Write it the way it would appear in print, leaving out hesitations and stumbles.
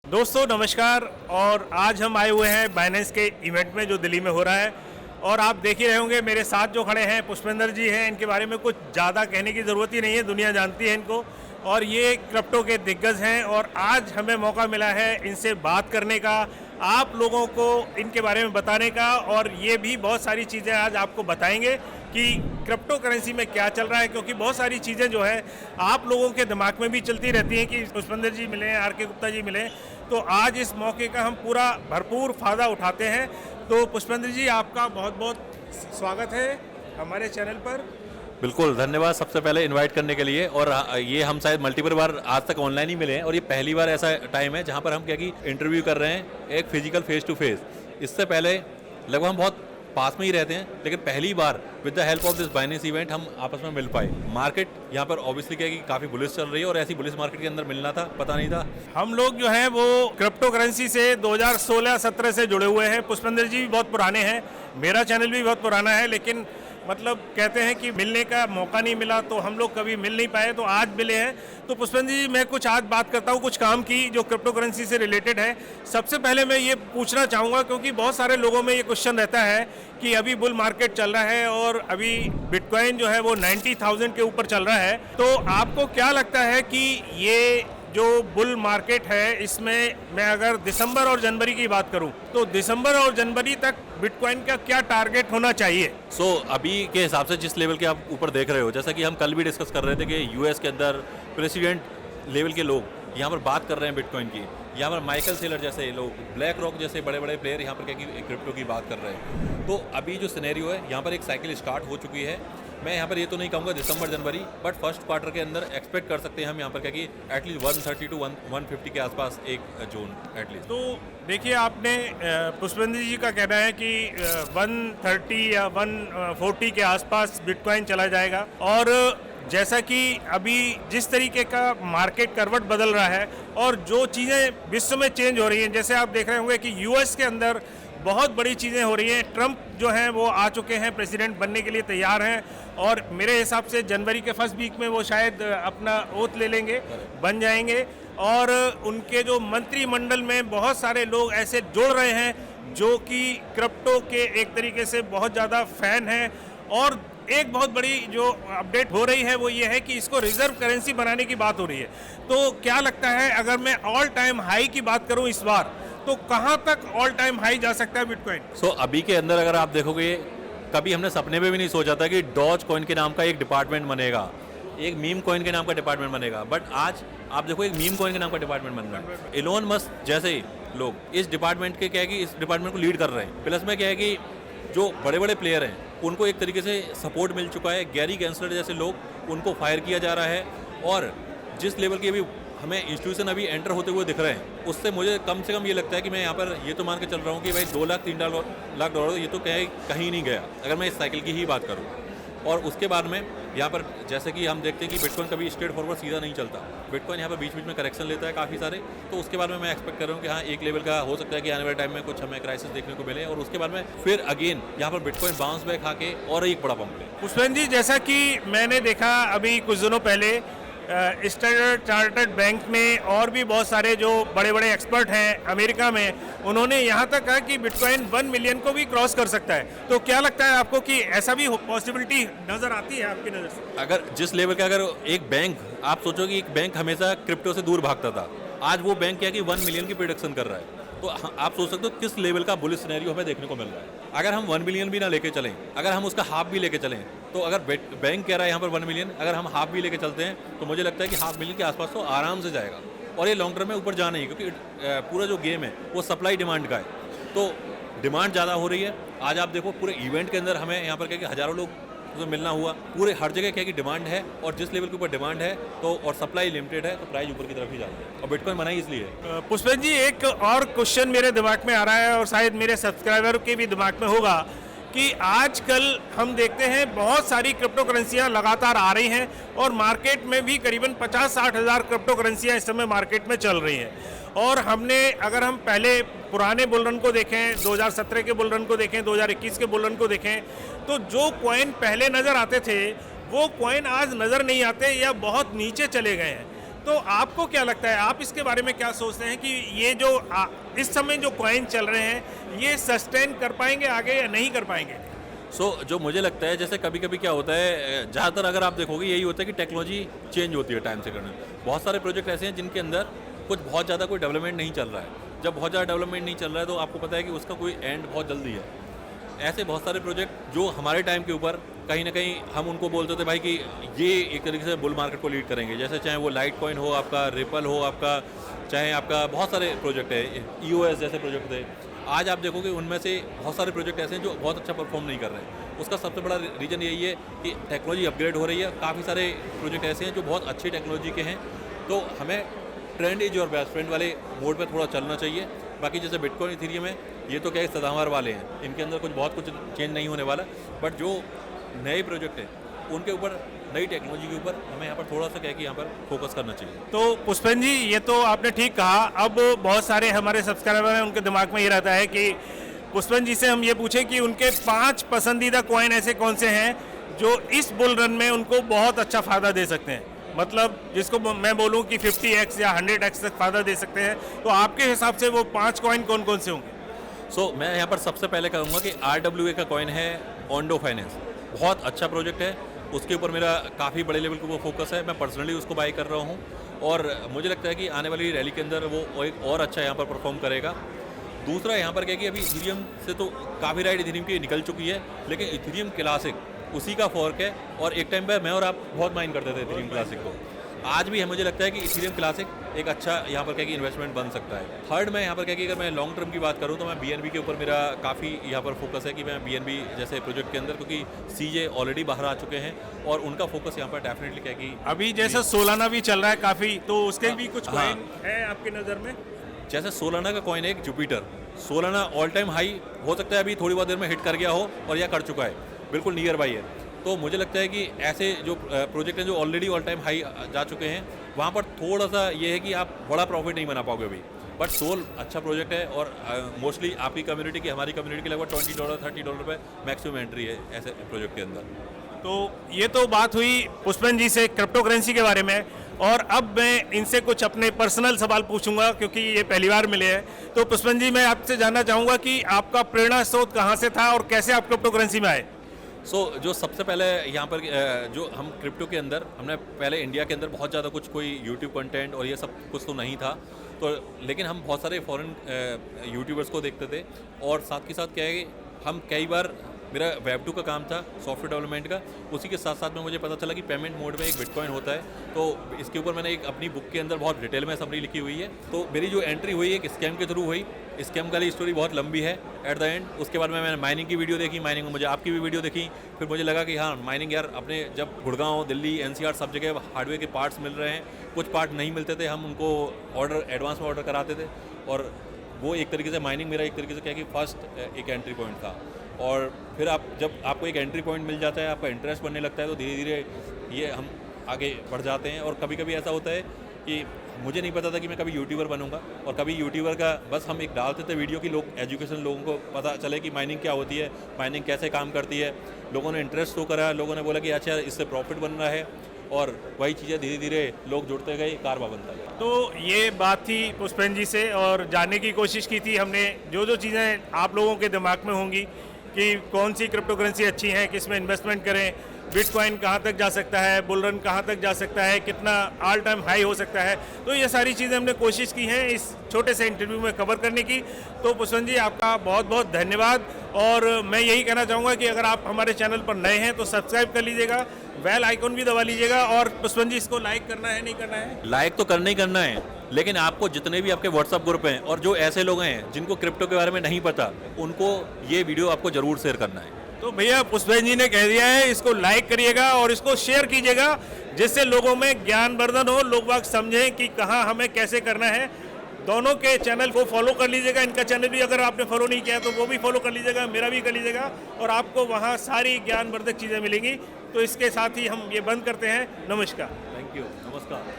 दोस्तों नमस्कार। और आज हम आए हुए हैं बाइनेंस के इवेंट में जो दिल्ली में हो रहा है। और आप देख ही रहे होंगे मेरे साथ जो खड़े हैं पुष्पेंद्र जी हैं। इनके बारे में कुछ ज़्यादा कहने की ज़रूरत ही नहीं है, दुनिया जानती है इनको। और ये क्रिप्टो के दिग्गज हैं और आज हमें मौका मिला है इनसे बात करने का, आप लोगों को इनके बारे में बताने का। और ये भी बहुत सारी चीज़ें आज आपको बताएंगे कि क्रिप्टो करेंसी में क्या चल रहा है, क्योंकि बहुत सारी चीज़ें जो है आप लोगों के दिमाग में भी चलती रहती हैं कि पुष्पेंद्र जी मिले, आर.के. गुप्ता जी मिले। तो आज इस मौके का हम पूरा भरपूर फ़ायदा उठाते हैं। तो पुष्पेंद्र जी आपका बहुत बहुत स्वागत है हमारे चैनल पर। बिल्कुल, धन्यवाद सबसे पहले इनवाइट करने के लिए। और ये हम शायद मल्टीपल बार आज तक ऑनलाइन ही मिले हैं और ये पहली बार ऐसा टाइम है जहाँ पर हम क्या कि इंटरव्यू कर रहे हैं एक फिजिकल फेस टू फेस। इससे पहले लगभग हम बहुत पास में ही रहते हैं, लेकिन पहली बार with the help of this Binance event हम आपस में मिल पाए। मार्केट यहाँ पर ऑब्वियसली क्या कि काफ़ी बुलिश चल रही है और ऐसी बुलिश मार्केट के अंदर मिलना था, पता नहीं था। हम लोग जो है वो क्रिप्टो करेंसी से 2016-17 से जुड़े हुए हैं। पुष्पेंद्र जी भी बहुत पुराने हैं, मेरा चैनल भी बहुत पुराना है, लेकिन मतलब कहते हैं कि मिलने का मौका नहीं मिला तो हम लोग कभी मिल नहीं पाए, तो आज मिले हैं। तो पुष्पेंद्र जी मैं कुछ आज बात करता हूँ कुछ काम की जो क्रिप्टो करेंसी से रिलेटेड है। सबसे पहले मैं ये पूछना चाहूँगा, क्योंकि बहुत सारे लोगों में ये क्वेश्चन रहता है कि अभी बुल मार्केट चल रहा है और अभी बिटकॉइन जो है वो 90,000 के ऊपर चल रहा है। तो आपको क्या लगता है कि ये जो बुल मार्केट है इसमें मैं अगर दिसंबर और जनवरी की बात करूं तो दिसंबर और जनवरी तक बिटकॉइन का क्या टारगेट होना चाहिए? अभी के हिसाब से जिस लेवल के आप ऊपर देख रहे हो, जैसा कि हम कल भी डिस्कस कर रहे थे कि यूएस के अंदर प्रेसिडेंट लेवल के लोग यहाँ पर बात कर रहे हैं बिटकॉइन की। यहाँ पर माइकल सेलर जैसे लोग, ब्लैक रॉक जैसे बड़े बड़े प्लेयर यहाँ पर क्या कि क्रिप्टो की बात कर रहे हैं। तो अभी जो सिनेरियो है यहाँ पर एक साइकिल स्टार्ट हो चुकी है। मैं यहाँ पर ये तो नहीं कहूँगा दिसंबर जनवरी, बट फर्स्ट क्वार्टर के अंदर एक्सपेक्ट कर सकते हैं हम यहाँ पर क्या कि एटलीस्ट 130 टू 150 के आसपास एक जोन एटलीस्ट। तो देखिए आपने पुष्पेंद्र जी का कहना है कि 130 या 140 के आसपास बिटकॉइन चला जाएगा। और जैसा कि अभी जिस तरीके का मार्केट करवट बदल रहा है और जो चीज़ें विश्व में चेंज हो रही हैं, जैसे आप देख रहे होंगे कि यूएस के अंदर बहुत बड़ी चीज़ें हो रही हैं। ट्रंप जो हैं वो आ चुके हैं, प्रेसिडेंट बनने के लिए तैयार हैं और मेरे हिसाब से जनवरी के फर्स्ट वीक में वो शायद अपना ओथ ले लेंगे, बन जाएंगे। और उनके जो मंत्रिमंडल में बहुत सारे लोग ऐसे जुड़ रहे हैं जो कि क्रिप्टो के एक तरीके से बहुत ज़्यादा फैन हैं। और एक बहुत बड़ी जो अपडेट हो रही है वो ये है कि इसको रिजर्व करेंसी बनाने की बात हो रही है। तो क्या लगता है अगर मैं ऑल टाइम हाई की बात करूं इस बार, तो कहां तक ऑल टाइम हाई जा सकता है बिटकॉइन? अभी के अंदर अगर आप देखोगे, कभी हमने सपने में भी नहीं सोचा था कि डॉज कॉइन के नाम का एक डिपार्टमेंट बनेगा, एक मीम कॉइन के नाम का डिपार्टमेंट बनेगा। बट आज आप देखो एक मीम कॉइन के नाम का डिपार्टमेंट बन रहा है। एलोन मस्क जैसे ही लोग इस डिपार्टमेंट के क्या है कि इस डिपार्टमेंट को लीड कर रहे हैं। प्लस में क्या है कि जो बड़े बड़े प्लेयर हैं उनको एक तरीके से सपोर्ट मिल चुका है। गैरी गैंसलर जैसे लोग, उनको फायर किया जा रहा है। और जिस लेवल की अभी हमें इंस्टीट्यूशन अभी एंटर होते हुए दिख रहे हैं, उससे मुझे कम से कम ये लगता है कि मैं यहाँ पर ये तो मान के चल रहा हूँ कि भाई 2 लाख 3 लाख डॉलर ये तो कहीं नहीं गया, अगर मैं इस साइकिल की ही बात करूँ। और उसके बाद में यहाँ पर जैसे कि हम देखते हैं कि बिटकॉइन कभी स्ट्रेट फॉरवर्ड सीधा नहीं चलता, बिटकॉइन यहाँ पर बीच बीच में करेक्शन लेता है काफ़ी सारे। तो उसके बाद में मैं एक्सपेक्ट कर रहा हूँ कि हाँ एक लेवल का हो सकता है कि आने वाले टाइम में कुछ हमें क्राइसिस देखने को मिले और उसके बाद में फिर अगेन यहाँ पर बिटकॉइन बाउंस बैक आके और एक बड़ा पंप ले। पुष्पेंद्र जी, जैसा कि मैंने देखा अभी कुछ दिनों पहले स्टैंडर्ड चार्टर्ड बैंक में और भी बहुत सारे जो बड़े बड़े एक्सपर्ट हैं अमेरिका में, उन्होंने यहाँ तक कहा कि बिटकॉइन 1 मिलियन को भी क्रॉस कर सकता है। तो क्या लगता है आपको कि ऐसा भी पॉसिबिलिटी नज़र आती है आपकी नज़र से? अगर जिस लेवल का, अगर एक बैंक, आप सोचो कि एक बैंक हमेशा क्रिप्टो से दूर भागता था, आज वो बैंक क्या कि 1 मिलियन की प्रोडक्शन कर रहा है। तो आप सोच सकते हो किस लेवल का बुलिश सिनेरियो हमें देखने को मिल रहा है। अगर हम 1 मिलियन भी ना लेके चलें, अगर हम उसका हाफ भी लेके चलें, तो अगर बैंक कह रहा है यहाँ पर 1 मिलियन, अगर हम हाफ भी लेके चलते हैं तो मुझे लगता है कि हाफ मिलियन के आसपास तो आराम से जाएगा। और ये लॉन्ग टर्म में ऊपर जाना ही, क्योंकि पूरा जो गेम है वो सप्लाई डिमांड का है। तो डिमांड ज़्यादा हो रही है। आज आप देखो पूरे इवेंट के अंदर हमें यहाँ पर क्या कि हज़ारों लोग तो मिलना हुआ, पूरे हर जगह क्या कि डिमांड है। और जिस लेवल के ऊपर डिमांड है तो और सप्लाई लिमिटेड है, तो प्राइस ऊपर की तरफ ही जाता है। और बिटकॉइन बना ही इसलिए है। पुष्पेंद्र जी, एक और क्वेश्चन मेरे दिमाग में आ रहा है और शायद मेरे सब्सक्राइबर के भी दिमाग में होगा कि आजकल हम देखते हैं बहुत सारी क्रिप्टो करेंसियाँ लगातार आ रही हैं और मार्केट में भी करीबन 50-60 हज़ार क्रिप्टो करेंसियाँ इस समय मार्केट में चल रही हैं। और हमने, अगर हम पहले पुराने बुल रन को देखें, 2017 के बुल रन को देखें, 2021 के बुल रन को देखें, तो जो कॉइन पहले नज़र आते थे वो कॉइन आज नज़र नहीं आते या बहुत नीचे चले गए हैं। तो आपको क्या लगता है, आप इसके बारे में क्या सोचते हैं कि ये जो इस समय जो कॉइन चल रहे हैं ये सस्टेन कर पाएंगे आगे या नहीं कर पाएंगे? जो मुझे लगता है, जैसे कभी कभी क्या होता है, ज़्यादातर अगर आप देखोगे यही होता है कि टेक्नोलॉजी चेंज होती है टाइम से करने। बहुत सारे प्रोजेक्ट ऐसे हैं जिनके अंदर कुछ बहुत ज़्यादा कोई डेवलपमेंट नहीं चल रहा है। जब बहुत ज़्यादा डेवलपमेंट नहीं चल रहा है तो आपको पता है कि उसका कोई एंड बहुत जल्दी है। ऐसे बहुत सारे प्रोजेक्ट जो हमारे टाइम के ऊपर कहीं ना कहीं हम उनको बोलते थे भाई कि ये एक तरीके से बुल मार्केट को लीड करेंगे, जैसे चाहे वो लाइट कॉइन हो, आपका रिपल हो, आपका चाहे आपका बहुत सारे प्रोजेक्ट है, EOS जैसे प्रोजेक्ट थे। आज आप देखोगे उनमें से बहुत सारे प्रोजेक्ट ऐसे हैं जो बहुत अच्छा परफॉर्म नहीं कर रहे हैं। उसका सबसे बड़ा रीज़न यही है कि टेक्नोलॉजी अपग्रेड हो रही है। काफ़ी सारे प्रोजेक्ट ऐसे हैं जो बहुत अच्छी टेक्नोलॉजी के हैं, तो हमें ट्रेंड इज और बेस्ट फ्रेंड वाले मोड पे थोड़ा चलना चाहिए। बाकी जैसे बिटकॉइन, इथेरियम है, ये तो क्या है सदाबहार वाले हैं, इनके अंदर कुछ चेंज नहीं होने वाला। बट जो नए प्रोजेक्ट हैं उनके ऊपर, नई टेक्नोलॉजी के ऊपर हमें यहाँ पर थोड़ा सा क्या है कि यहाँ पर फोकस करना चाहिए। तो पुष्पन जी, ये तो आपने ठीक कहा। अब बहुत सारे हमारे सब्सक्राइबर हैं, उनके दिमाग में ये रहता है कि पुष्पन जी से हम ये पूछें कि उनके 5 पसंदीदा कॉइन ऐसे कौन से हैं जो इस बुल रन में उनको बहुत अच्छा फ़ायदा दे सकते हैं, मतलब जिसको मैं बोलूं कि 50x या 100x तक फ़ायदा दे सकते हैं। तो आपके हिसाब से वो 5 कॉइन कौन कौन से होंगे? मैं यहाँ पर सबसे पहले कहूँगा कि RWA का कॉइन है ओंडो फाइनेंस। बहुत अच्छा प्रोजेक्ट है, उसके ऊपर मेरा काफ़ी बड़े लेवल के ऊपर फोकस है। मैं पर्सनली उसको बाई कर रहा हूँ और मुझे लगता है कि आने वाली रैली के अंदर वो एक और अच्छा यहाँ पर परफॉर्म करेगा। दूसरा यहाँ पर क्या है कि अभी इथेरियम से तो काफ़ी राइड इथेरियम की निकल चुकी है, लेकिन इथेरियम क्लासिक उसी का फॉर्क है। और एक टाइम पर मैं और आप बहुत माइंड करते थे इथेरियम क्लासिक को। आज भी है, मुझे लगता है कि इथेरियम क्लासिक एक अच्छा यहाँ पर क्या कि इन्वेस्टमेंट बन सकता है। थर्ड में यहाँ पर क्या कि अगर मैं लॉन्ग टर्म की बात करूँ तो मैं BNB के ऊपर मेरा काफ़ी यहाँ पर फोकस है कि मैं BNB जैसे प्रोजेक्ट के अंदर, क्योंकि CJ ऑलरेडी बाहर आ चुके हैं और उनका फोकस यहाँ पर डेफिनेटली क्या कि अभी जैसा सोलाना भी चल रहा है काफ़ी, तो उसके भी कुछ कॉइन है आपकी नज़र में? जैसे सोलाना का कॉइन है एक Jupiter. Solana all time high हो सकता है अभी थोड़ी बहुत देर में हिट कर गया हो और या कर चुका है, बिल्कुल नियर बाई है। तो मुझे लगता है कि ऐसे जो प्रोजेक्ट हैं जो ऑलरेडी ऑल टाइम हाई जा चुके हैं, वहाँ पर थोड़ा सा ये है कि आप बड़ा प्रॉफिट नहीं बना पाओगे अभी। बट सोल अच्छा प्रोजेक्ट है और मोस्टली आपकी कम्युनिटी की, हमारी कम्युनिटी की लगभग $20 $30 पे मैक्सिमम एंट्री है ऐसे प्रोजेक्ट के अंदर। तो ये तो बात हुई पुष्पन जी से क्रिप्टो करेंसी के बारे में, और अब मैं इनसे कुछ अपने पर्सनल सवाल पूछूंगा क्योंकि ये पहली बार मिले हैं। तो पुष्पन जी, मैं आपसे जानना चाहूँगा कि आपका प्रेरणा स्रोत कहाँ से था और कैसे आप क्रिप्टो करेंसी में आए? जो सबसे पहले यहाँ पर जो हम क्रिप्टो के अंदर, हमने पहले इंडिया के अंदर बहुत ज़्यादा कुछ कोई यूट्यूब कंटेंट और ये सब कुछ तो नहीं था, तो लेकिन हम बहुत सारे फॉरेन यूट्यूबर्स को देखते थे। और साथ के साथ क्या है कि हम कई बार, मेरा वेब 2 का काम था सॉफ्टवेयर डेवलपमेंट का, उसी के साथ साथ में मुझे पता चला कि पेमेंट मोड में एक बिटकॉइन होता है। तो इसके ऊपर मैंने एक अपनी बुक के अंदर बहुत डिटेल में समरी लिखी हुई है। तो मेरी जो एंट्री हुई एक स्कैम के थ्रू हुई। स्कैम वाली स्टोरी बहुत लंबी है एट द एंड। उसके बाद में मैंने माइनिंग की वीडियो देखी, माइनिंग में मुझे आपकी भी वीडियो देखी। फिर मुझे लगा कि हाँ, माइनिंग यार, अपने जब गुड़गांव, दिल्ली, NCR सब जगह हार्डवेयर के पार्ट्स मिल रहे हैं, कुछ पार्ट नहीं मिलते थे, हम उनको ऑर्डर एडवांस में ऑर्डर कराते थे। और वो एक तरीके से माइनिंग मेरा एक तरीके से क्या कि फर्स्ट एक एंट्री पॉइंट था। और फिर जब आपको एक एंट्री पॉइंट मिल जाता है, आपका इंटरेस्ट बनने लगता है, तो धीरे धीरे ये हम आगे बढ़ जाते हैं। और कभी कभी ऐसा होता है कि मुझे नहीं पता था कि मैं कभी यूट्यूबर बनूंगा, और कभी यूट्यूबर का बस हम एक डालते थे वीडियो की, लोग एजुकेशन, लोगों को पता चले कि माइनिंग क्या होती है, माइनिंग कैसे काम करती है। लोगों ने इंटरेस्ट शो करा, लोगों ने बोला कि अच्छा इससे प्रॉफिट बन रहा है, और वही चीज़ें धीरे धीरे लोग जुड़ते गए, कारवा बनता गया। तो ये बात थी पुष्पन जी से, और जानने की कोशिश की थी हमने जो चीज़ें आप लोगों के दिमाग में होंगी कि कौन सी क्रिप्टो करेंसी अच्छी है, किस में इन्वेस्टमेंट करें, बिटकॉइन कहाँ तक जा सकता है, बुल रन कहाँ तक जा सकता है, कितना ऑल टाइम हाई हो सकता है। तो ये सारी चीज़ें हमने कोशिश की हैं इस छोटे से इंटरव्यू में कवर करने की। तो पुष्पन जी, आपका बहुत बहुत धन्यवाद। और मैं यही कहना चाहूँगा कि अगर आप हमारे चैनल पर नए हैं तो सब्सक्राइब कर लीजिएगा, बेल आइकन भी दबा लीजिएगा। और पुष्पन जी, इसको लाइक करना है, नहीं करना है? लाइक तो करना ही करना है, लेकिन आपको जितने भी आपके व्हाट्सअप ग्रुप हैं और जो ऐसे लोग हैं जिनको क्रिप्टो के बारे में नहीं पता, उनको ये वीडियो आपको ज़रूर शेयर करना है। तो भैया, पुष्पन जी ने कह दिया है, इसको लाइक करिएगा और इसको शेयर कीजिएगा, जिससे लोगों में ज्ञानवर्धन हो, लोग बाग समझें कि कहाँ हमें कैसे करना है। दोनों के चैनल को फॉलो कर लीजिएगा। इनका चैनल भी अगर आपने फॉलो नहीं किया तो वो भी फॉलो कर लीजिएगा, मेरा भी कर लीजिएगा, और आपको वहाँ सारी ज्ञानवर्धक चीज़ें मिलेंगी। तो इसके साथ ही हम ये बंद करते हैं। नमस्कार। थैंक यू, नमस्कार।